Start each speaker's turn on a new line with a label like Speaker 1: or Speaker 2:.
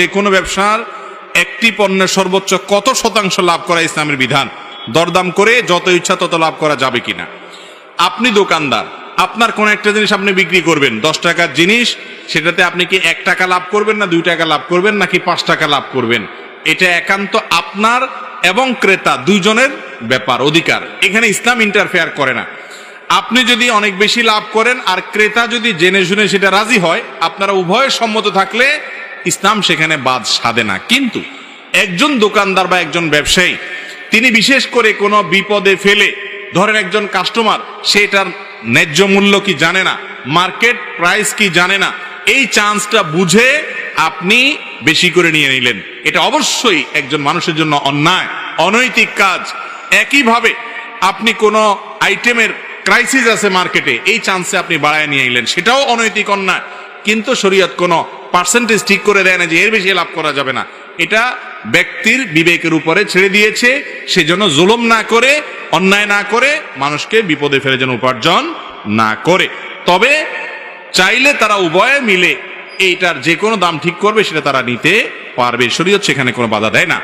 Speaker 1: যে কোনো ব্যবসার একটি পণ্যের সর্বোচ্চ কত শতাংশ লাভ করা ইসলামের বিধান, দরদাম করে যত ইচ্ছা তত লাভ করা যাবে কিনা। আপনি দোকানদার, আপনার কোন একটা জিনিস আপনি বিক্রি করবেন 10 টাকার জিনিস, সেটাতে আপনি কি 1 টাকা লাভ করবেন না 2 টাকা লাভ করবেন নাকি 5 টাকা লাভ করবেন, এটা একান্ত আপনার এবং ক্রেতা দুইজনের ব্যাপার, অধিকার। এখানে ইসলাম ইন্টারফেয়ার করে না। আপনি যদি অনেক বেশি লাভ করেন আর ক্রেতা যদি জেনে শুনে সেটা রাজি হয়, আপনারা উভয়ের সম্মত থাকলে ইসলাম সেখানে বাদ সাধে না। কিন্তু একজন দোকানদার বা একজন ব্যবসায়ী তিনি বিশেষ করে কোনো বিপদে ফেলে, ধরেন একজন কাস্টমার সেটার ন্যায্য মূল্য কি জানে না, মার্কেট প্রাইস কি জানে না, এই চান্সটা বুঝে আপনি বেশি করে নিয়ে নিলেন, এটা অবশ্যই একজন মানুষের জন্য অন্যায়, অনৈতিক কাজ। একইভাবে আপনি কোনো আইটেমের ক্রাইসিস আছে মার্কেটে, এই চান্সে আপনি বাড়ায় নিয়ে নিলেন, সেটাও অনৈতিক, অন্যায়। কিন্তু শরীয়ত কোনো পার্সেন্টেজ ঠিক করে দেয় না যে এর বেশি লাভ করা যাবে না। এটা ব্যক্তির বিবেকের উপরে ছেড়ে দিয়েছে, সেজন্য জুলুম না করে, অন্যায় না করে, মানুষকে বিপদে ফেলে যেন উপার্জন না করে। তবে চাইলে তারা উভয়ে মিলে এইটার যে কোনো দাম ঠিক করবে, সেটা তারা নিতে পারবে। শরীয়ত সেখানে কোনো বাধা দেয় না।